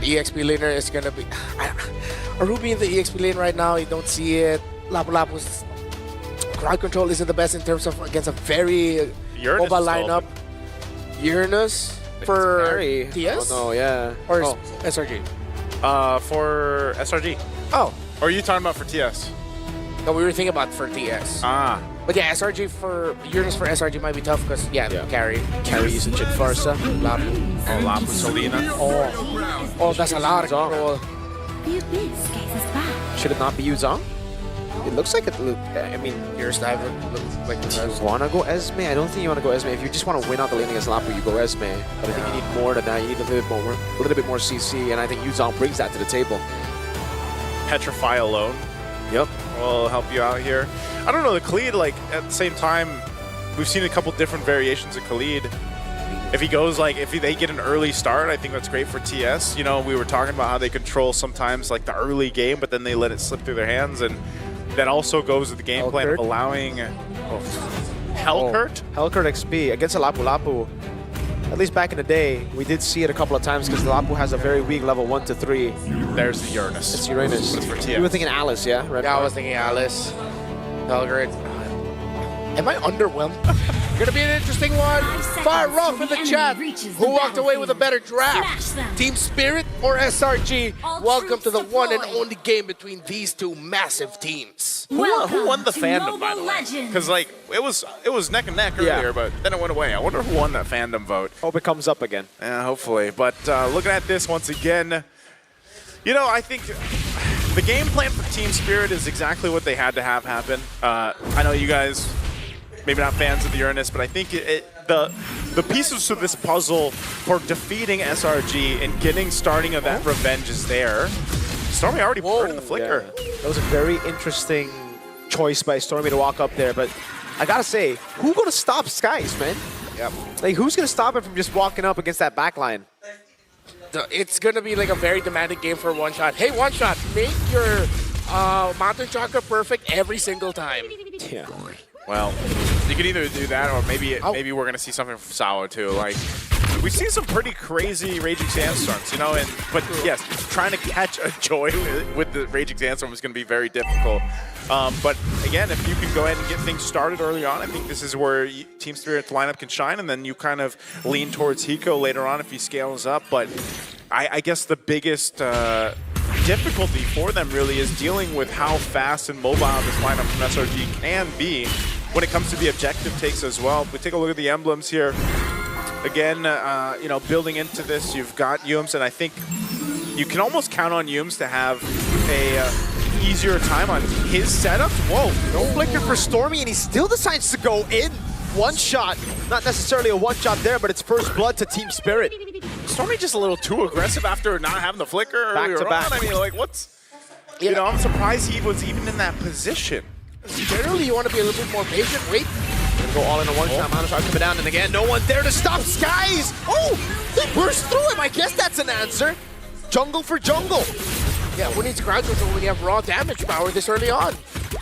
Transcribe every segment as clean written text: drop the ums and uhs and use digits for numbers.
EXP laner is gonna be a Ruby in the EXP lane right now. You don't see it. Lapu-Lapu's crowd control isn't the best in terms of against a very Uranus mobile is lineup. Uranus for TS? Oh no, yeah. Or SRG? For SRG. Oh, Or are you talking about for TS? no, we were thinking about for TS. Ah. But yeah, SRG for Uranus for SRG might be tough because carry usage at Farsa. Lapu. Oh, Lapu Selena. Oh, that's a lot of control. Should it not be Yuzong? It looks like it. I mean, Your Stiver looks like it do you does. want to go Esme? I don't think you want to go Esme. If you just want to win out the lane against Lapu, you go Esme. But I think you need more than that. You need a little bit more CC, and I think Yuzong brings that to the table. Petrify alone. Yep. Will help you out here. I don't know, the Khalid, like, at the same time, we've seen a couple different variations of Khalid. If he goes, like, if they get an early start, I think that's great for TS. You know, we were talking about how they control sometimes, like, the early game, but then they let it slip through their hands, and that also goes with the game plan of allowing Hellkurt? Hellkurt XP against a Lapu-Lapu. At least back in the day, we did see it a couple of times because Lapu has a very weak level 1 to 3. There's the Uranus. It's Uranus. But it's for TS. You were thinking Alice, yeah? Red Yeah, I Bar. was thinking Alice. Belgrade. Am I underwhelmed? Gonna be an interesting one. Fire off in the chat. Who walked away with a better draft? Team Spirit or SRG? Welcome to the one and only game between these two massive teams. Who won the fandom, by the way? Because, like, it was neck and neck earlier, but then it went away. I wonder who won that fandom vote. Hope it comes up again. Yeah, hopefully. But looking at this once again, you know, I think the game plan for Team Spirit is exactly what they had to have happen. I know you guys, maybe not fans of the Uranus, but I think the pieces to this puzzle for defeating SRG and getting starting event revenge is there. Stormy already burned in the flicker. Yeah. That was a very interesting choice by Stormy to walk up there, but I gotta say, who gonna stop Skies, man? Yep. Like, who's gonna stop him from just walking up against that backline? It's gonna be like a very demanding game for one shot. Hey, one shot, make your Mountain Chakra perfect every single time. Yeah. Well, you could either do that or maybe we're going to see something from Sao too. Like, we've seen some pretty crazy Raging Sandstorms, you know, but yes, trying to catch a Joy with the Raging Sandstorm is going to be very difficult. But again, if you can go ahead and get things started early on, I think this is where Team Spirit's lineup can shine, and then you kind of lean towards Hiko later on if he scales up. But I guess the biggest difficulty for them really is dealing with how fast and mobile this lineup from SRG can be when it comes to the objective takes as well. If we take a look at the emblems here, again, you know, building into this, you've got Yums, and I think you can almost count on Yums to have a easier time on his setup. Whoa, No flicker for Stormy, and he still decides to go in. One shot. Not necessarily a one shot there, but it's first blood to Team Spirit. Stormy just a little too aggressive after not having the flicker earlier to back. on. I mean, like, what's... You know, I'm surprised he was even in that position. Generally, you want to be a little bit more patient. Wait. Gonna go all in a one shot. Mountain Shot coming down, and again, no one there to stop Skies. Oh, they burst through him. I guess that's an answer. Jungle for jungle. Yeah, who needs crowd control when you have raw damage power this early on?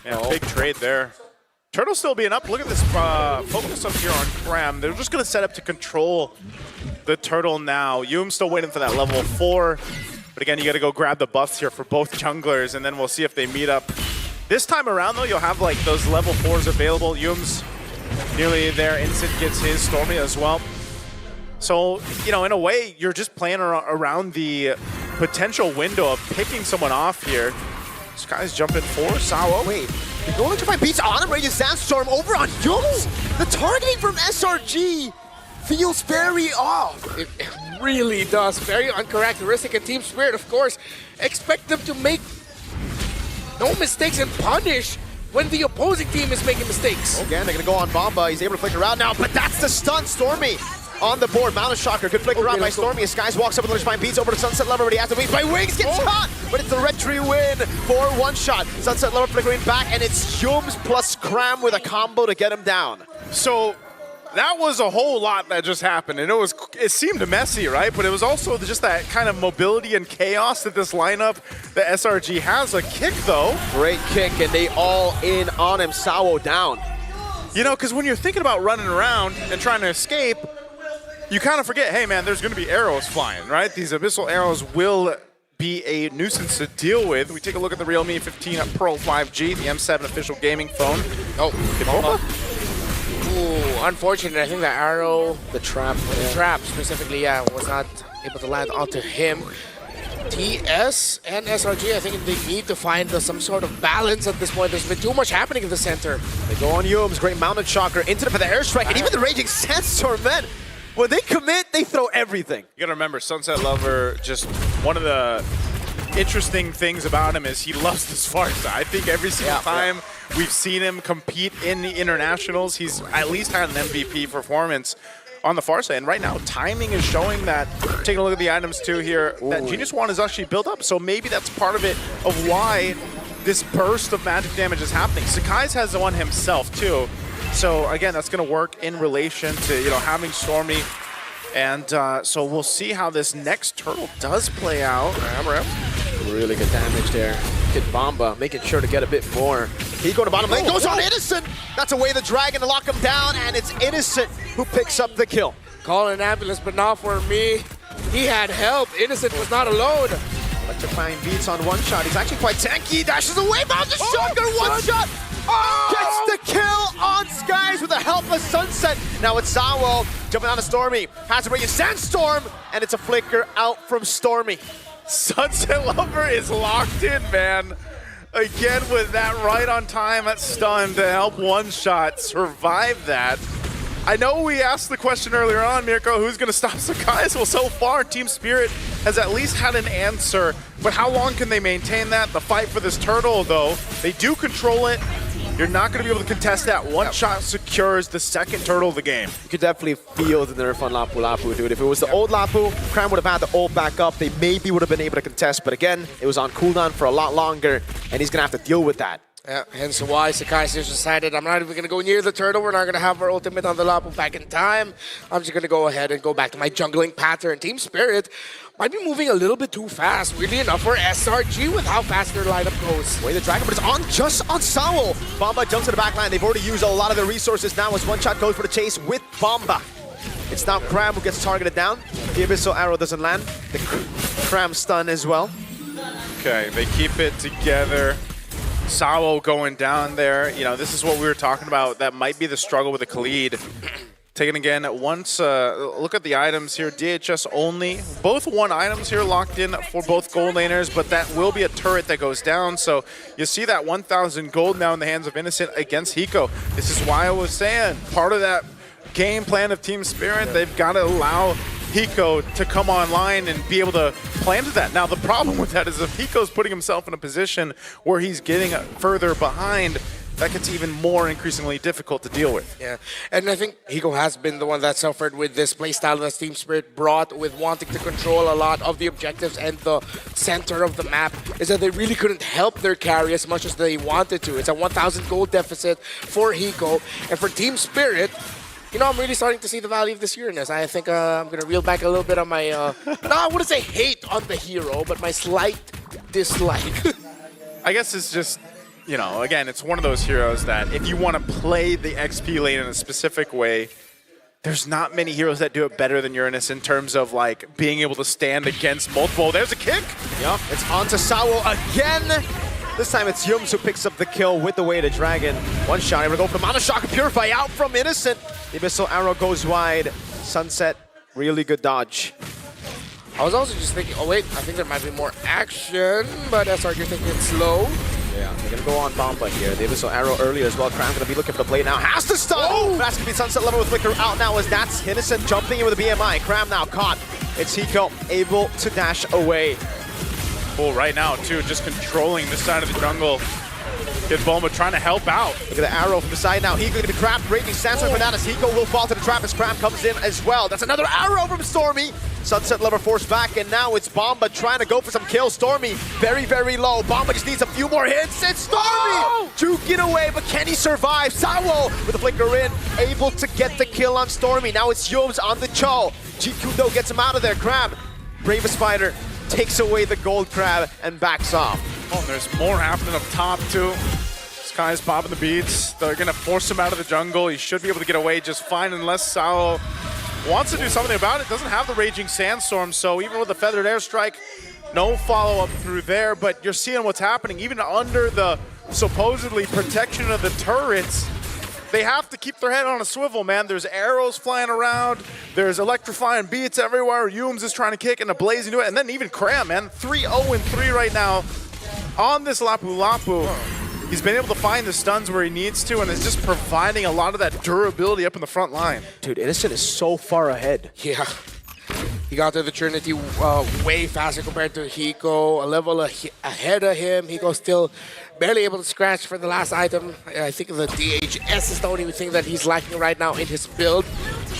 Yeah, big trade there. Turtle still being up. Look at this focus up here on Cram. They're just going to set up to control the Turtle now. Yum's still waiting for that level 4. But again, you got to go grab the buffs here for both junglers, and then we'll see if they meet up. This time around, though, you'll have like those level 4s available. Yum's nearly there. Instant gets his, Stormy as well. So, you know, in a way, you're just playing around the potential window of picking someone off here. This guy's jumping for Sao. Wait, the Golden Trifine beats on him. Raging Sandstorm over on Yums. The targeting from SRG feels very off. It really does. Very uncharacteristic. And Team Spirit, of course, expect them to make no mistakes and punish when the opposing team is making mistakes. Again, they're going to go on Bomba. He's able to flicker out now, but that's the stun. Stormy on the board. Mountain Shocker. Good flicker out by Stormy. As Skies walks up with the Spine, beats over to Sunset Lover, but he has to wait by Wings. Gets shot, but it's the red tree win for one shot. Sunset Lover flickering back, and it's Yums plus Cram with a combo to get him down. So that was a whole lot that just happened, and it seemed messy, right? But it was also just that kind of mobility and chaos that this lineup, the SRG has. A kick, though. Great kick, and they all in on him. Sao down. You know, because when you're thinking about running around and trying to escape, you kind of forget, hey man, there's going to be arrows flying, right? These abyssal arrows will be a nuisance to deal with. We take a look at the Realme 15 Pro 5G, the M7 official gaming phone. Oh, ooh, unfortunate. I think the arrow, the trap specifically, was not able to land onto him. TS and SRG, I think they need to find some sort of balance at this point. There's been too much happening in the center. They go on Yums, great mounted shocker into them for the airstrike, and even the Raging Sandstorm, man. When they commit, they throw everything. You gotta remember, Sunset Lover, just one of the interesting things about him is he loves this farce. I think every single time we've seen him compete in the internationals, he's at least had an MVP performance on the far side. And right now, timing is showing that, taking a look at the items too here, that Genius Wand is actually built up. So maybe that's part of it, of why this burst of magic damage is happening. Sakai's has one himself too. So again, that's going to work in relation to, having Stormy. And so we'll see how this next turtle does play out. Really good damage there. Kid Bomba making sure to get a bit more. He go to bottom lane, goes on Innocent. That's away the dragon to lock him down, and it's Innocent who picks up the kill. Call an ambulance, but not for me. He had help. Innocent was not alone. Electrifying beats on one shot. He's actually quite tanky. Dashes away, bound the shotgun, one shot. Gets the kill on Skies with a helpless Sunset. Now it's Zawo jumping on a Stormy. Has to bring a Sandstorm, and it's a flicker out from Stormy. Sunset Lover is locked in, man. Again with that right on time at stun to help one shot survive that. I know we asked the question earlier on, Mirko, who's going to stop Sakai? Well, so far, Team Spirit has at least had an answer, but how long can they maintain that? The fight for this turtle, though, they do control it. You're not going to be able to contest that. One shot secures the second turtle of the game. You could definitely feel the nerf on Lapu Lapu, dude. If it was the old Lapu, Cram would have had the ult back up. They maybe would have been able to contest, but again, it was on cooldown for a lot longer, and he's going to have to deal with that. Yeah, hence why Sakai just decided, I'm not even going to go near the turtle. We're not going to have our ultimate on the Lapu back in time. I'm just going to go ahead and go back to my jungling pattern. Team Spirit might be moving a little bit too fast, weirdly enough, for SRG with how fast their lineup goes. Way the dragon, but it's on just on Sawo. Bomba jumps to the back line. They've already used a lot of their resources now as one shot goes for the chase with Bomba. It's now Cram who gets targeted down. The Abyssal Arrow doesn't land. The Cram stun as well. Okay, they keep it together. Sawo going down there. This is what we were talking about. That might be the struggle with the Khalid. Taken again, once, look at the items here, DHS only. Both one items here locked in for both gold laners, but that will be a turret that goes down. So you see that 1,000 gold now in the hands of Innocent against Hiko. This is why I was saying, part of that game plan of Team Spirit, they've got to allow Hiko to come online and be able to plan to that. Now, the problem with that is if Hiko's putting himself in a position where he's getting further behind, that gets even more increasingly difficult to deal with. Yeah, and I think Hiko has been the one that suffered with this playstyle that Team Spirit brought with wanting to control a lot of the objectives and the center of the map, is that they really couldn't help their carry as much as they wanted to. It's a 1,000 gold deficit for Hiko, and for Team Spirit, I'm really starting to see the value of this Uranus. I think I'm going to reel back a little bit on my, no, I wouldn't say hate on the hero, but my slight dislike. I guess it's just, again, it's one of those heroes that if you want to play the XP lane in a specific way, there's not many heroes that do it better than Uranus in terms of, being able to stand against multiple. There's a kick. Yep, it's on to Sawo again. This time it's Yums who picks up the kill with the Weighted Dragon. One shot, able to go for the Mana Shock and Purify out from Innocent. The Abyssal Arrow goes wide. Sunset, really good dodge. I was also just thinking, oh wait, I think there might be more action, but SRG thinking it's slow. Yeah, they're gonna go on Bomba here. The Abyssal Arrow earlier as well. Cram's gonna be looking for the play now. Has to stun! Oh! That's gonna be Sunset Level with Flicker out now as that's Innocent jumping in with a BMI. Cram now caught. It's Hiko able to dash away. Well, right now, too, just controlling this side of the jungle. Kid Bulma trying to help out. Look at the arrow from the side now. Hiko going to be trapped. Raging Sandstorm Bananas. Hiko will fall to the trap as Cram comes in as well. That's another arrow from Stormy. Sunset Lover forced back, and now it's Bomba trying to go for some kills. Stormy very, very low. Bomba just needs a few more hits. It's Stormy! Juking away, but can he survive? Sawo with the flicker in, able to get the kill on Stormy. Now it's Yums on the Cho. GQ though gets him out of there. Crab, bravest fighter, takes away the gold crab and backs off. Oh, and there's more happening up top, too. Sky's popping the beats. They're going to force him out of the jungle. He should be able to get away just fine unless Sao wants to do something about it. Doesn't have the Raging Sandstorm, so even with the Feathered Airstrike, no follow-up through there. But you're seeing what's happening. Even under the supposedly protection of the turrets, they have to keep their head on a swivel, man. There's arrows flying around. There's electrifying beats everywhere. Yums is trying to kick and a blazing to it. And then even Cram, man. 3-0-3 right now on this Lapu Lapu. He's been able to find the stuns where he needs to, and is just providing a lot of that durability up in the front line. Dude, Innocent is so far ahead. Yeah. He got to the Trinity way faster compared to Hiko, a level ahead of him. Hiko's still barely able to scratch for the last item. I think the DHS is the only thing that he's lacking right now in his build.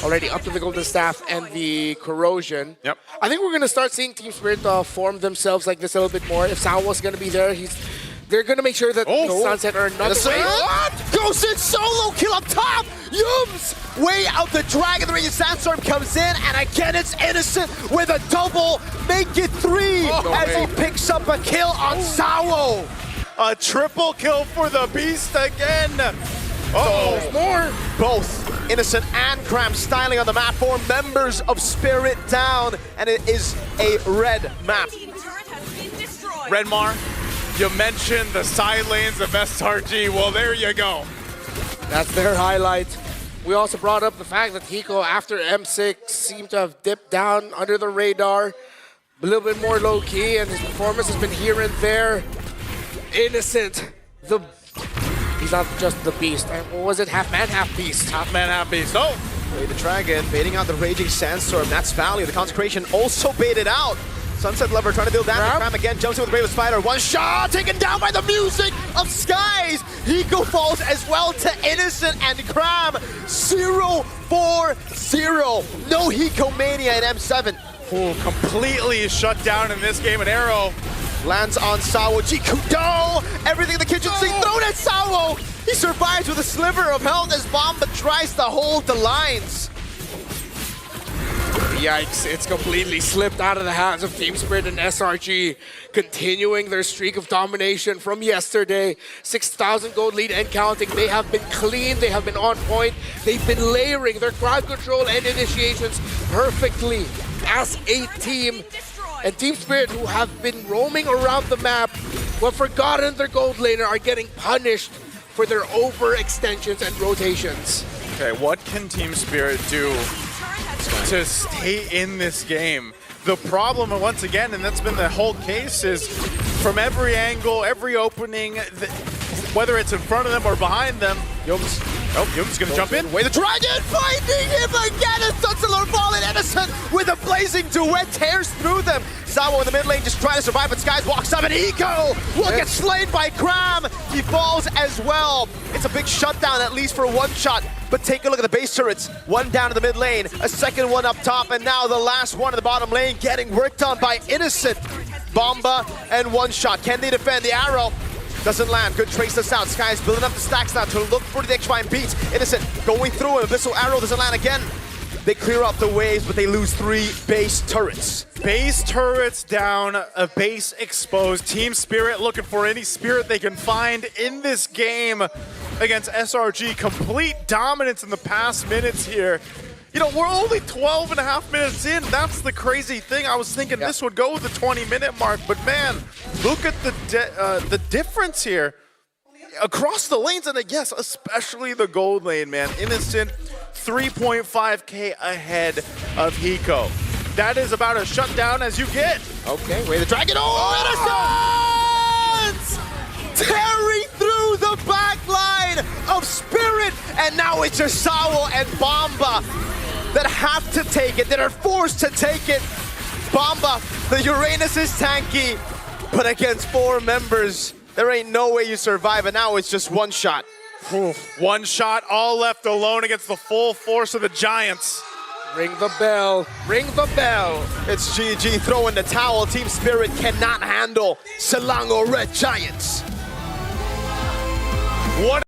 Already up to the Golden Staff and the Corrosion. Yep. I think we're going to start seeing Team Spirit form themselves like this a little bit more. If Sao's going to be there, they're going to make sure that Sunset are not What? Goes in solo kill up top. Yums way out the dragon. The Raging Sandstorm comes in, and again it's Innocent with a double. Make it 3 as he picks up a kill on Sao. A triple kill for the Beast again. Oh, more. Both Innocent and Cram styling on the map. 4 members of Spirit down, and it is a red map. Redmar, you mentioned the side lanes of SRG. Well, there you go. That's their highlight. We also brought up the fact that Hiko, after M6, seemed to have dipped down under the radar. A little bit more low-key, and his performance has been here and there. Innocent, he's not just the beast. What was it? Half man, half beast. Half man, half beast. Oh! Way the dragon, baiting out the Raging Sandstorm. That's Valley. The Consecration also baited out. Sunset Lover trying to deal damage. Cram again, jumps in with Brave Spider. One shot, taken down by the music of Skies. Hiko falls as well to Innocent and Cram. 0-4-0. No Hiko mania in M7. Oh, completely shut down in this game. An arrow lands on Sao. Jikudo! Everything in the kitchen sink thrown at Sao! He survives with a sliver of health as Bomba tries to hold the lines. Yikes, it's completely slipped out of the hands of Team Spirit and SRG, continuing their streak of domination from yesterday. 6,000 gold lead and counting. They have been clean, they have been on point, they've been layering their crowd control and initiations perfectly as a team. And Team Spirit, who have been roaming around the map, who have forgotten their gold laner, are getting punished for their overextensions and rotations. Okay, what can Team Spirit do to stay in this game? The problem, once again, and that's been the whole case, is from every angle, every opening, whether it's in front of them or behind them, Yums gonna jump in. Way the dragon finding him again, and Sunset Lover falling. Innocent with a blazing duet tears through them. Sao in the mid lane just trying to survive, but Skies walks up and Hiko will get slain by Cram. He falls as well. It's a big shutdown, at least for one shot. But take a look at the base turrets. One down in the mid lane, a second one up top, and now the last one in the bottom lane getting worked on by Innocent. Bomba and one shot. Can they defend? The arrow doesn't land. Good trace this out. Sky's building up the stacks now to look for the extra beats. Innocent going through him. Abyssal arrow doesn't land again. They clear up the waves, but they lose 3 base turrets. Base turrets down, a base exposed. Team Spirit looking for any spirit they can find in this game against SRG. Complete dominance in the past minutes here. You know, we're only 12 and a half minutes in. That's the crazy thing. I was thinking this would go with the 20-minute mark, but man, look at the difference here across the lanes, and yes, especially the gold lane, man. Innocent 3.5K ahead of Hiko. That is about as shut down as you get. Okay, way the dragon. Oh, Innocent! Tearing through the back line of Spirit, and now it's just Sao and Bomba that have to take it, that are forced to take it. Bomba, the Uranus is tanky, but against 4 members, there ain't no way you survive, and now it's just one shot. One shot, all left alone against the full force of the Giants. Ring the bell, ring the bell. It's GG throwing the towel. Team Spirit cannot handle Selangor Red Giants. What